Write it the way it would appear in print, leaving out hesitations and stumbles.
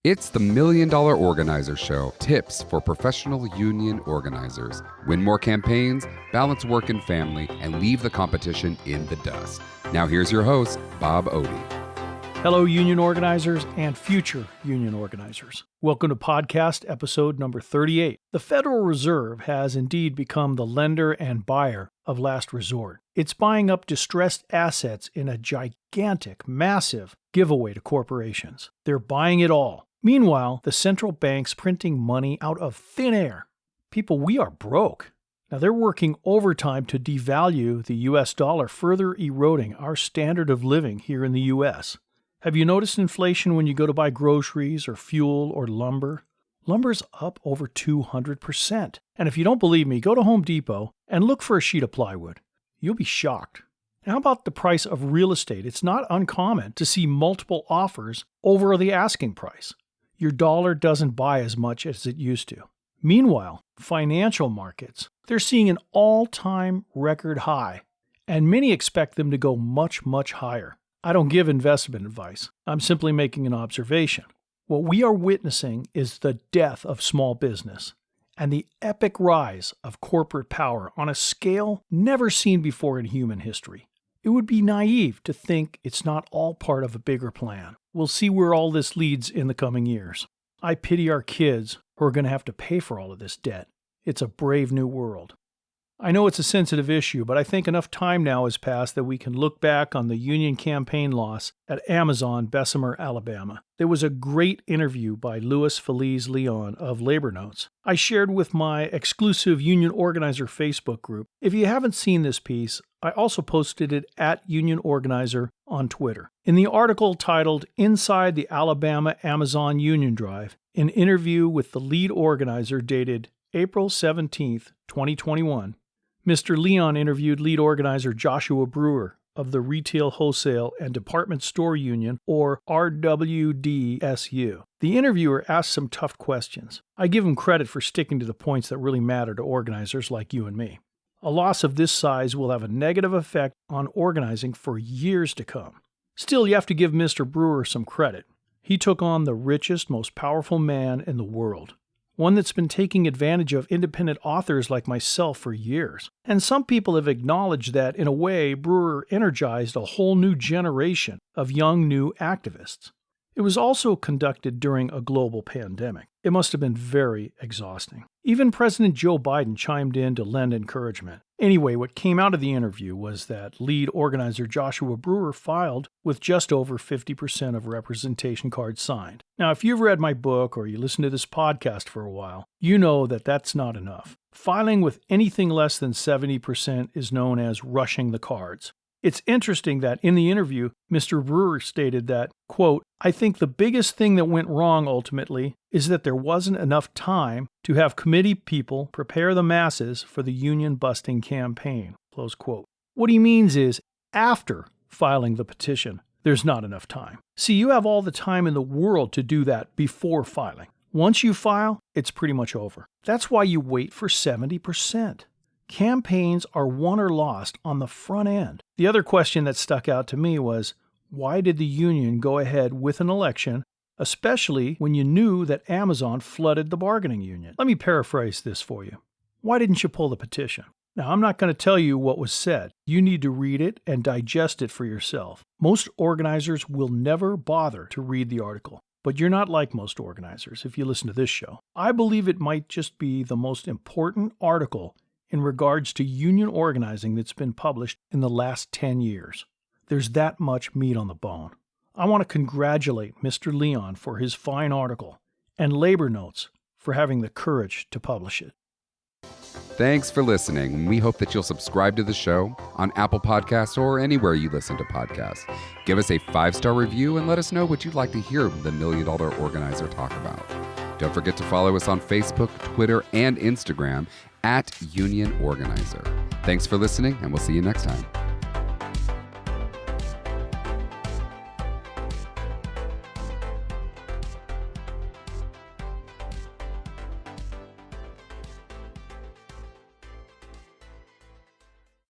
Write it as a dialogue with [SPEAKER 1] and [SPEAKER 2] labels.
[SPEAKER 1] It's the $1 Million Organizer Show. Tips for professional union organizers. Win more campaigns, balance work and family, and leave the competition in the dust. Now here's your host, Bob Odie.
[SPEAKER 2] Hello, union organizers and future union organizers. Welcome to podcast episode number 38. The Federal Reserve has indeed become the lender and buyer of last resort. It's buying up distressed assets in a gigantic, massive giveaway to corporations. They're buying it all. Meanwhile, the central bank's printing money out of thin air. People, we are broke. Now, they're working overtime to devalue the U.S. dollar, further eroding our standard of living here in the U.S. Have you noticed inflation when you go to buy groceries or fuel or lumber? Lumber's up over 200%. And if you don't believe me, go to Home Depot and look for a sheet of plywood. You'll be shocked. How about the price of real estate? It's not uncommon to see multiple offers over the asking price. Your dollar doesn't buy as much as it used to. Meanwhile, financial markets, they're seeing an all-time record high, and many expect them to go much, much higher. I don't give investment advice. I'm simply making an observation. What we are witnessing is the death of small business and the epic rise of corporate power on a scale never seen before in human history. It would be naive to think it's not all part of a bigger plan. We'll see where all this leads in the coming years. I pity our kids who are going to have to pay for all of this debt. It's a brave new world. I know it's a sensitive issue, but I think enough time now has passed that we can look back on the union campaign loss at Amazon, Bessemer, Alabama. There was a great interview by Louis Feliz Leon of Labor Notes. I shared with my exclusive Union Organizer Facebook group. If you haven't seen this piece, I also posted it at Union Organizer on Twitter. In the article titled Inside the Alabama Amazon Union Drive, an interview with the lead organizer dated April 17th, 2021, Mr. Leon interviewed lead organizer Joshua Brewer of the Retail Wholesale and Department Store Union, or RWDSU. The interviewer asked some tough questions. I give him credit for sticking to the points that really matter to organizers like you and me. A loss of this size will have a negative effect on organizing for years to come. Still, you have to give Mr. Brewer some credit. He took on the richest, most powerful man in the world. One that's been taking advantage of independent authors like myself for years. And some people have acknowledged that, in a way, Brewer energized a whole new generation of young new activists. It was also conducted during a global pandemic. It must have been very exhausting. Even President Joe Biden chimed in to lend encouragement. Anyway, what came out of the interview was that lead organizer Joshua Brewer filed with just over 50% of representation cards signed. Now, if you've read my book or you listen to this podcast for a while, you know that that's not enough. Filing with anything less than 70% is known as rushing the cards. It's interesting that in the interview, Mr. Brewer stated that, quote, "I think the biggest thing that went wrong ultimately is that there wasn't enough time to have committee people prepare the masses for the union-busting campaign," close quote. What he means is, after filing the petition, there's not enough time. See, you have all the time in the world to do that before filing. Once you file, it's pretty much over. That's why you wait for 70%. Campaigns are won or lost on the front end. The other question that stuck out to me was, why did the union go ahead with an election, especially when you knew that Amazon flooded the bargaining union? Let me paraphrase this for you. Why didn't you pull the petition? Now, I'm not going to tell you what was said. You need to read it and digest it for yourself. Most organizers will never bother to read the article. But you're not like most organizers if you listen to this show. I believe it might just be the most important article in regards to union organizing that's been published in the last 10 years. There's that much meat on the bone. I want to congratulate Mr. Leon for his fine article, and Labor Notes for having the courage to publish it.
[SPEAKER 1] Thanks for listening. We hope that you'll subscribe to the show on Apple Podcasts or anywhere you listen to podcasts. Give us a 5-star review and let us know what you'd like to hear the $1 Million Organizer talk about. Don't forget to follow us on Facebook, Twitter, and Instagram at Union Organizer. Thanks for listening, and we'll see you next time.